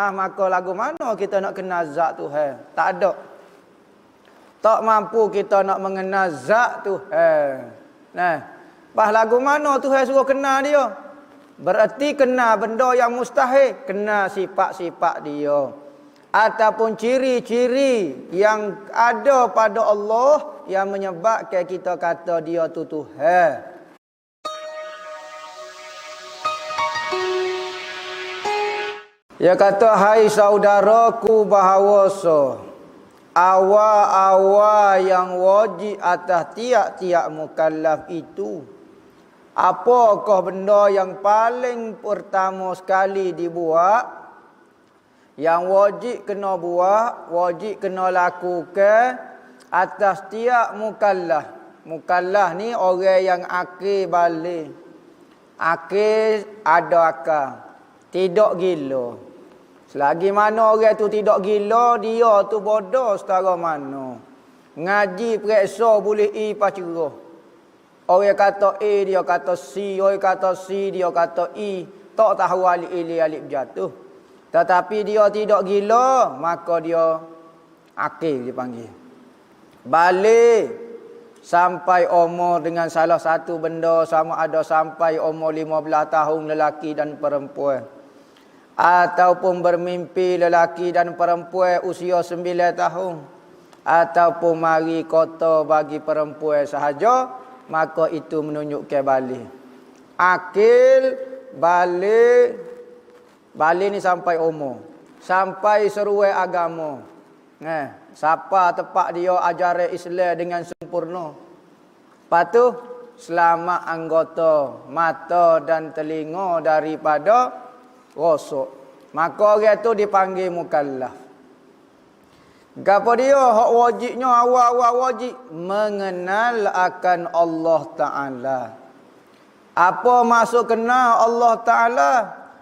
Maka lagu mana kita nak kenal zat Tuhan? Tak ada. Tak mampu kita nak mengenal zat Tuhan. Nah, pas lagu mana Tuhan suruh kenal dia? Berarti kenal benda yang mustahil, kenal sifat-sifat dia. Ataupun ciri-ciri yang ada pada Allah yang menyebabkan kita kata dia tu Tuhan. Dia kata, hai saudaraku bahawasa, awal-awal yang wajib atas tiap-tiap mukallaf itu, apakah benda yang paling pertama sekali dibuat? Yang wajib kena buat, wajib kena lakukan atas tiap mukallaf. Mukallaf ni orang yang akil balik. Akil ada akal. Tidak gila. Selagi mana orang tu tidak gila, dia tu bodoh setara mana. Ngaji periksa boleh I pacerah. Orang kata A, dia kata C. Orang kata C, dia kata I. Tak tahu alif jatuh. Tetapi dia tidak gila, maka dia akil dipanggil. Balik sampai umur dengan salah satu benda, sama ada sampai umur 15 tahun lelaki dan perempuan. Ataupun bermimpi lelaki dan perempuan usia 9 tahun. Ataupun mari kota bagi perempuan sahaja, maka itu menunjukkan balik. Akil, balik ni sampai umur. Sampai seruai agama. Siapa tepat dia ajaran Islam dengan sempurna. Lepas tu, selamat anggota mata dan telinga daripada rosak. Maka orang tu dipanggil mukallaf. Gapo dia hak wajibnya awal-awal wajib mengenal akan Allah Taala. Apa maksud kenal Allah Taala?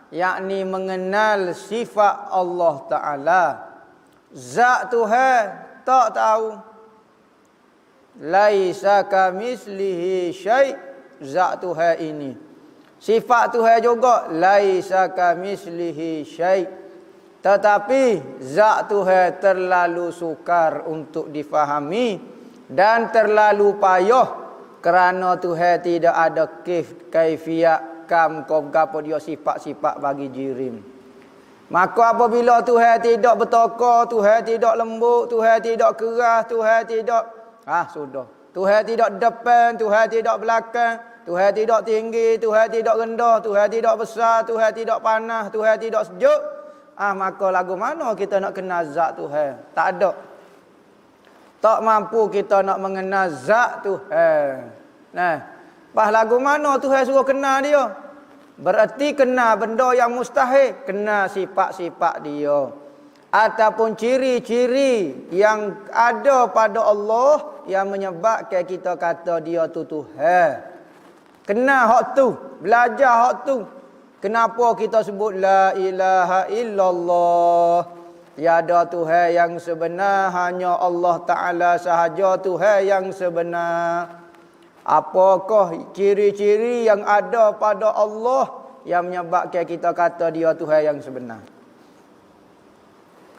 Yakni mengenal sifat Allah Taala. Zat Tuhan tak tahu. Laisa kamislihi syai'. Zat Tuhan ini. Sifat Tuhan juga laisa kamislihi syai'. Tetapi zat Tuhan terlalu sukar untuk difahami dan terlalu payah kerana Tuhan tidak ada kaifiat gapo dia sifat-sifat bagi jirim. Maka apabila Tuhan tidak bertokar, Tuhan tidak lembut, Tuhan tidak keras, Tuhan tidak sudah. Tuhan tidak depan, Tuhan tidak belakang. Tuhan tidak tinggi, Tuhan tidak rendah, Tuhan tidak besar, Tuhan tidak panas, Tuhan tidak sejuk. Maka lagu mana kita nak kenal zat Tuhan? Tak ada. Tak mampu kita nak mengenal zat Tuhan. Nah, pas lagu mana Tuhan suruh kenal dia? Berarti kenal benda yang mustahil, kenal sifat-sifat dia. Ataupun ciri-ciri yang ada pada Allah yang menyebabkan kita kata dia tu Tuhan. Kenal hak tu, belajar hak tu. Kenapa kita sebut la ilaha illallah? Tiada Tuhan yang sebenar, hanya Allah Taala sahaja Tuhan yang sebenar. Apakah ciri-ciri yang ada pada Allah yang menyebabkan kita kata dia Tuhan yang sebenar?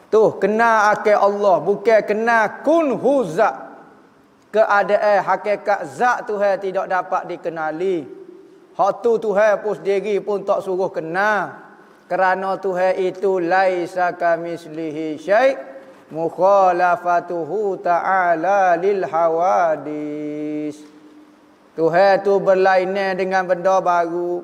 Tu kenal akan Allah, bukan kenal kun huzat. Keadaan hakikat zat Tuhan tidak dapat dikenali. Hak tu Tuhan pun sendiri pun tak suruh kenal. Kerana Tuhan itu laisa kamislihi syai', mukhalafatuhu ta'ala lil hawadis. Tuhan tu berlainan dengan benda baru.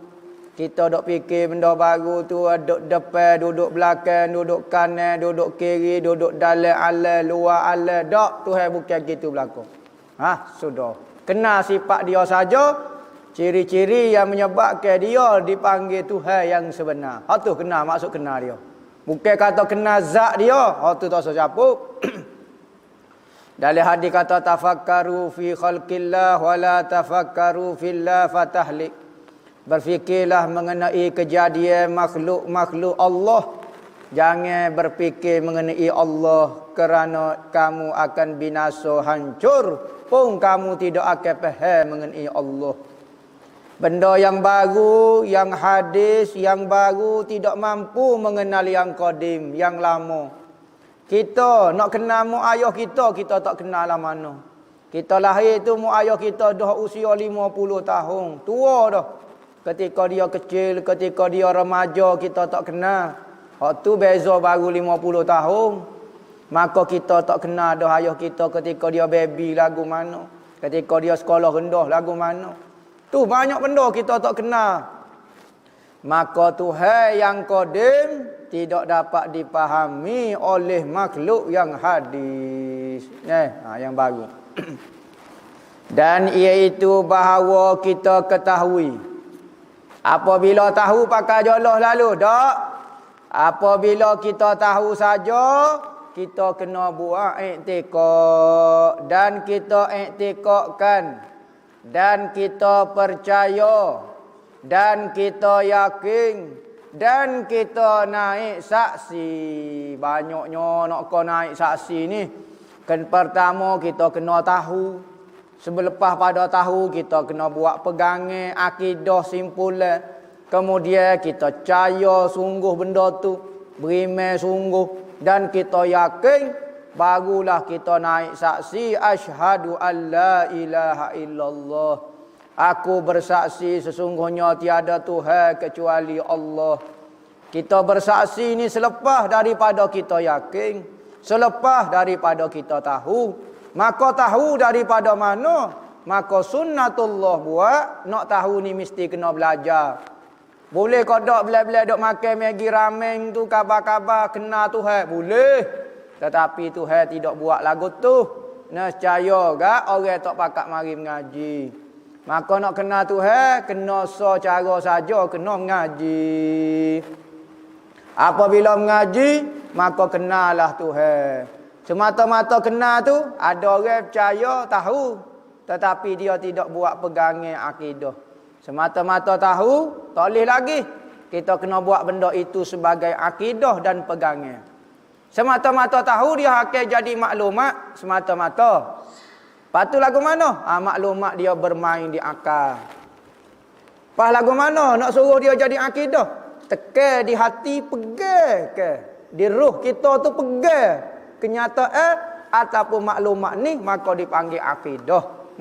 Kita dok fikir benda baru tu duduk depan, duduk belakang, duduk kanan, duduk kiri, duduk dalam alam, luar alam. Tak, Tuhan bukan gitu berlaku. Sudah. Kenal sifat dia saja, ciri-ciri yang menyebabkan dia dipanggil Tuhan yang sebenar. Tu kenal, maksud kenal dia. Bukan kata kenal zat dia, tu tak usah capuk. Dalam hadis kata tafakkaru fi khalqillah wa la tafakkaru fillah fatahlik. Berfikirlah mengenai kejadian makhluk-makhluk Allah. Jangan berfikir mengenai Allah kerana kamu akan binasa hancur pun kamu tidak akan faham mengenai Allah. Benda yang baru, yang hadis, yang baru tidak mampu mengenal yang qadim, yang lama. Kita nak kenal mak ayah kita tak kenal lah mana. Kita lahir tu mak ayah kita dah usia 50 tahun. Tua dah. Ketika dia kecil, ketika dia remaja, kita tak kenal. Waktu beza baru 50 tahun. Maka kita tak kenal dah ayah kita ketika dia baby lagu mana. Ketika dia sekolah rendah lagu mana. Tu banyak benda kita tak kenal. Maka Tuhan yang qadim tidak dapat dipahami oleh makhluk yang hadis. Yang baru. Dan iaitu bahawa kita ketahui. Apabila tahu pakai jolos lalu, tak? Apabila kita tahu saja, kita kena buat iktikad. Dan kita iktikadkan. Dan kita percaya, dan kita yakin, dan kita naik saksi. Banyaknya nak kau naik saksi ni. Kan pertama kita kena tahu. Selepas pada tahu kita kena buat pegangan akidah simpulan. Kemudian kita percaya sungguh benda tu, beriman sungguh, dan kita yakin. Barulah kita naik saksi asyhadu alla ilaha illallah. Aku bersaksi sesungguhnya tiada Tuhan kecuali Allah. Kita bersaksi ni selepas daripada kita yakin, selepas daripada kita tahu. Maka tahu daripada mana? Maka sunnatullah buat, nak tahu ni mesti kena belajar. Boleh kau dok bila-bila dok makan Maggi ramen tu kabar-kabar kena Tuhan, boleh. Tetapi Tuhan tidak buat lagu tu. Nescaya gak orang tak pakat mari mengaji. Maka nak kenal Tuhan, kena cara saja kena mengaji. Apabila mengaji, maka kenalah Tuhan. Semata-mata kenal tu, ada orang percaya, tahu. Tetapi dia tidak buat pegangan akidah. Semata-mata tahu, tak boleh lagi. Kita kena buat benda itu sebagai akidah dan pegangan. Semata-mata tahu dia akan jadi maklumat semata-mata. Lepas lagu mana? Maklumat dia bermain di akal. Lepas lagu mana? Nak suruh dia jadi akidah. Tekan di hati, pegang ke. Di ruh kita tu pegang. Kenyataan ataupun maklumat ni maka dipanggil akidah.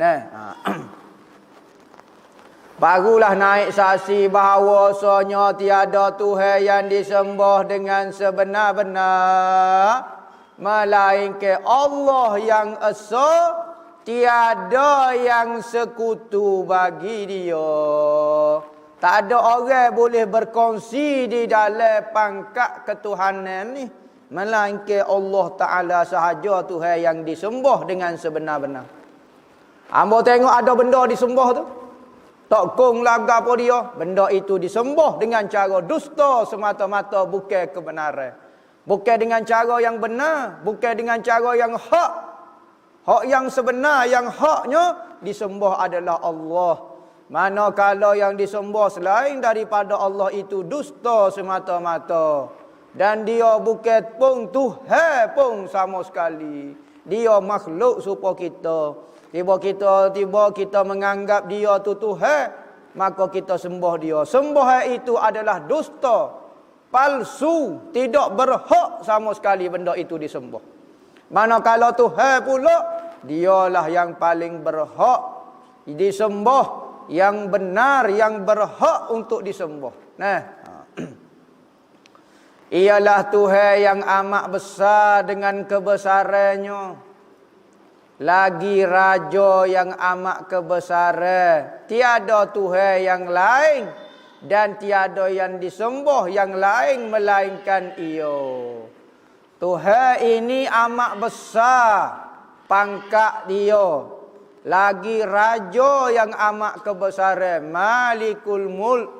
Barulah naik saksi bahawasanya tiada Tuhan yang disembah dengan sebenar-benar melainkan Allah yang esa, tiada yang sekutu bagi dia. Tak ada orang boleh berkongsi di dalam pangkat ketuhanan ni melainkan Allah Ta'ala sahaja Tuhan yang disembah dengan sebenar-benar. Hamba tengok ada benda disembah tu, tak kong laga apa dia, benda itu disembah dengan cara dusta semata-mata, bukan kebenaran. Bukan dengan cara yang benar, bukan dengan cara yang hak. Hak yang sebenar, yang haknya disembah adalah Allah. Manakala yang disembah selain daripada Allah itu dusta semata-mata. Dan dia bukan pun Tuhan pun sama sekali. Dia makhluk serupa kita. Tiba kita menganggap dia tu Tuhan, maka kita sembah dia. Sembah itu adalah dusta, palsu, tidak berhak sama sekali benda itu disembah. Manakala Tuhan pula, dialah yang paling berhak disembah, yang benar, yang berhak untuk disembah. Ialah Tuhan yang amat besar dengan kebesarannya. Lagi Raja yang amat kebesaran. Tiada Tuhan yang lain dan tiada yang disembah yang lain melainkan Ia. Tuhan ini amat besar pangkat Dia. Lagi Raja yang amat kebesaran, Malikul Mulk,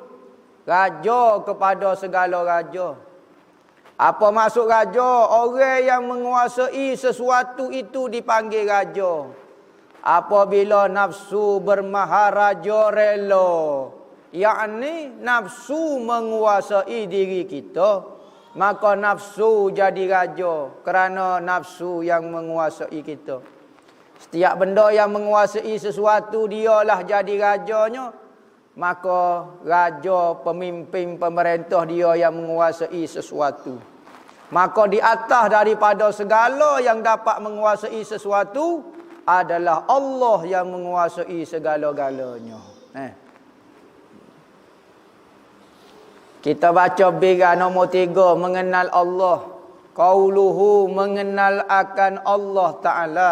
Raja kepada segala raja. Apa maksud raja? Orang yang menguasai sesuatu itu dipanggil raja. Apabila nafsu bermaharaja rela, yakni nafsu menguasai diri kita, maka nafsu jadi raja kerana nafsu yang menguasai kita. Setiap benda yang menguasai sesuatu, dialah jadi rajanya. maka raja, pemimpin, pemerintah dia yang menguasai sesuatu. Maka di atas daripada segala yang dapat menguasai sesuatu adalah Allah yang menguasai segala-galanya. Kita baca bira nombor 3, mengenal Allah. Qauluhu, mengenal akan Allah Ta'ala.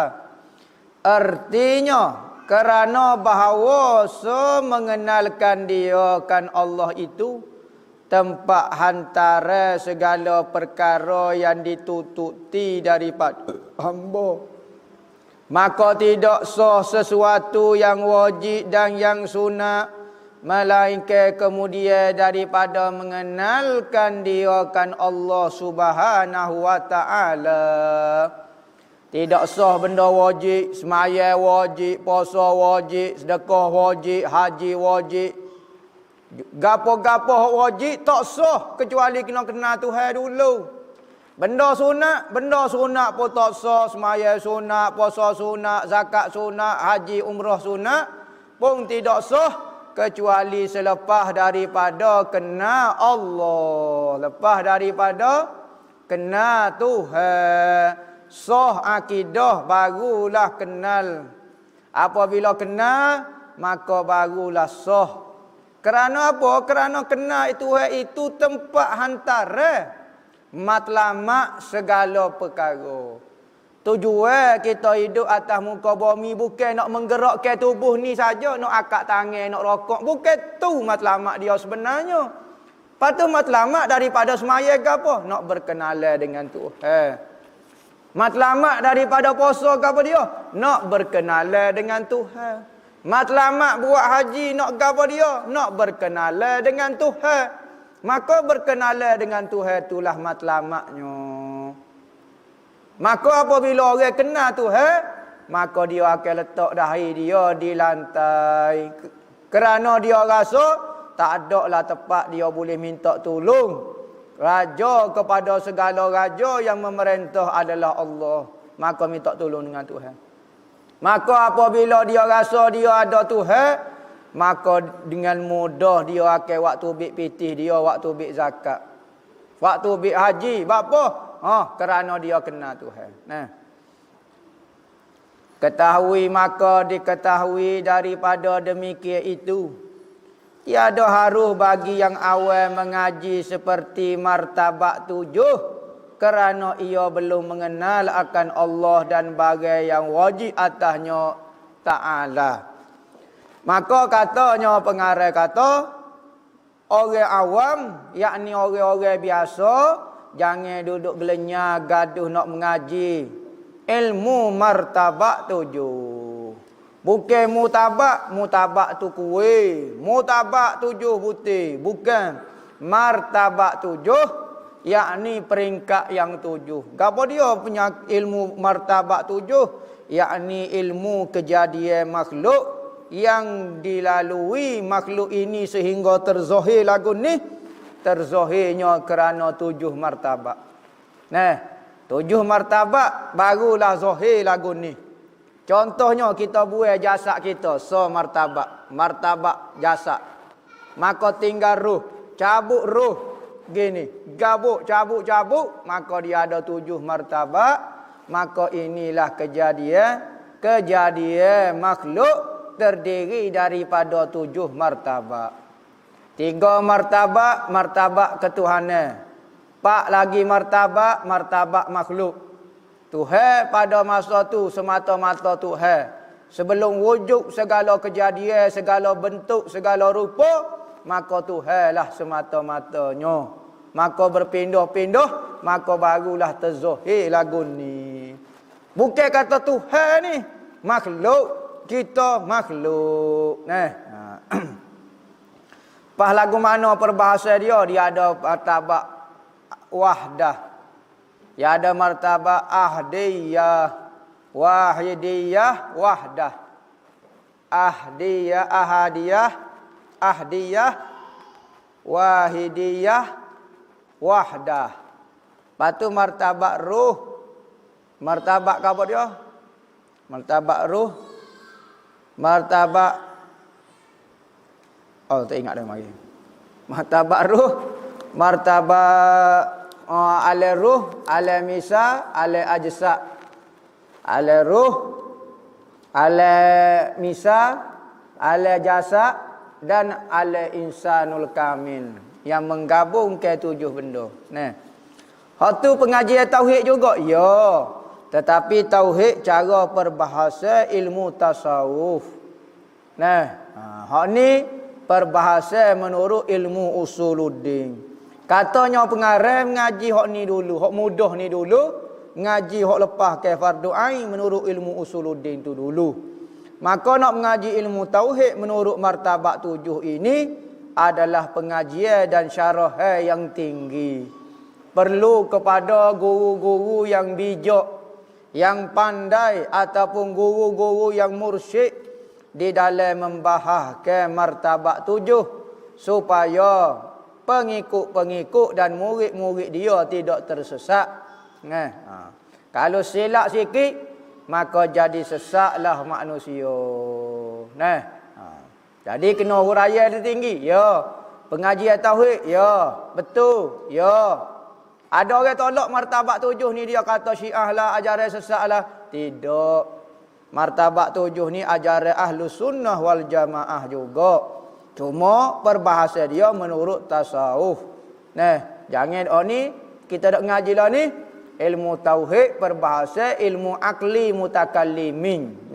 Artinya, kerana bahawa mengenalkan dia kan Allah itu tempat hantara segala perkara yang ditututi daripada hamba. Maka tidak sah sesuatu yang wajib dan yang sunat melainkan kemudian daripada mengenalkan dia kan Allah Subhanahu wa Ta'ala. Tidak sah benda wajib, semaya wajib, puasa wajib, sedekah wajib, haji wajib. Gapo-gapo wajib tak sah kecuali kena kenal Tuhan dulu. Benda sunat pun tak sah, semaya sunat, puasa sunat, zakat sunat, haji umrah sunat pun tidak sah kecuali selepas daripada kenal Allah, lepas daripada kenal Tuhan. Sah akidah barulah kenal. Apabila kenal maka barulah sah. Kerana apa? Kerana kenal itu tempat hantara matlamat segala perkara. Tujuan kita hidup atas muka bumi bukan nak menggerakkan tubuh ni saja, nak akak tangan, nak rokok. Bukan tu matlamat dia sebenarnya. Patut matlamat daripada semaya ke apa? Nak berkenalan dengan Tuhan. Matlamat daripada puasa ke apa dia? Nak berkenalan dengan Tuhan. Matlamat buat haji nak ke apa dia? Nak berkenalan dengan Tuhan. Maka berkenalan dengan Tuhan itulah matlamatnya. Maka apabila orang kenal Tuhan, maka dia akan letak dahi dia di lantai. Kerana dia rasa tak ada lah tempat dia boleh minta tolong. Raja kepada segala raja yang memerintah adalah Allah. Maka minta tolong dengan Tuhan. Maka apabila dia rasa dia ada Tuhan, maka dengan mudah dia akan waktu bik pitih dia, waktu bik zakat, waktu bik haji. Apa? Kerana dia kenal Tuhan. Ketahui maka diketahui daripada demikian itu. Tiada harus bagi yang awal mengaji seperti martabat 7 kerana ia belum mengenal akan Allah dan bagai yang wajib atasnya Ta'ala. Maka katanya pengarang kata, orang awam, yakni orang-orang biasa, jangan duduk belenyar gaduh nak mengaji ilmu martabat 7. Bukan mutabak tu kuih, mutabak 7 putih. Bukan martabat 7, yakni peringkat yang 7. Apa dia punya ilmu martabat 7? Yakni ilmu kejadian makhluk yang dilalui makhluk ini sehingga terzahir lagu ni. Terzahirnya kerana 7 martabat. 7 martabat barulah zahir lagu ni. Contohnya kita buat jasad kita, martabat, martabat jasad. Maka tinggal ruh, cabut ruh gini, cabut, maka dia ada 7 martabat. Maka inilah kejadian makhluk terdiri daripada 7 martabat. 3 martabat, martabat ketuhanan. 4 lagi martabat makhluk. Tuhan pada masa tu semata-mata Tuhan. Sebelum wujud segala kejadian, segala bentuk, segala rupa, maka Tuhanlah semata-matanya. Maka berpindah-pindah, maka barulah terzahir lagu ni. Bukan kata Tuhan ni, makhluk, kita makhluk. Pas lagu mana perbahasan dia ada martabat wahdah. Ya ada martabat ahdiyah, wahidiyah, wahdah. Ahadiyah, wahidiyah, wahdah. Patu martabat ruh. Martabat apa dia? Martabat ruh. Martabat Oh, tak ingat dah mari. Martabat ruh, martabat ala ruh, ala misa, ala ajsa. Ala ruh, ala misa, ala jasa dan ala insanul kamil yang menggabungkan 7 benda. Nah. Hak tu pengajian tauhid juga. Ya. Tetapi tauhid cara perbahasa ilmu tasawuf. Nah, hak ni perbahasa menurut ilmu usuluddin. Katanya pengarang mengaji hak ni dulu, hak mudah ni dulu, ngaji hak lepas ke fardu ain menurut ilmu usuluddin tu dulu. Maka nak mengaji ilmu tauhid menurut martabat 7 ini adalah pengajian dan syarah yang tinggi. Perlu kepada guru-guru yang bijak, yang pandai ataupun guru-guru yang mursyid di dalam membahaskan martabat 7 supaya pengikut-pengikut dan murid-murid dia tidak tersesat. Kalau silap sikit maka jadi sesatlah manusia. Jadi kena huraya dia tinggi. Ya. Pengajian tauhid. Ya. Betul. Ya. Ada orang tolak martabat 7 ni dia kata Syiah lah, ajaran sesat lah. Tidak. Martabat 7 ni ajaran Ahlus Sunnah wal Jamaah juga. Cuma perbahasa dia menurut tasawuf. Jangan ni kita nak ngaji lah ni ilmu tauhid perbahasa ilmu akli mutakallimin.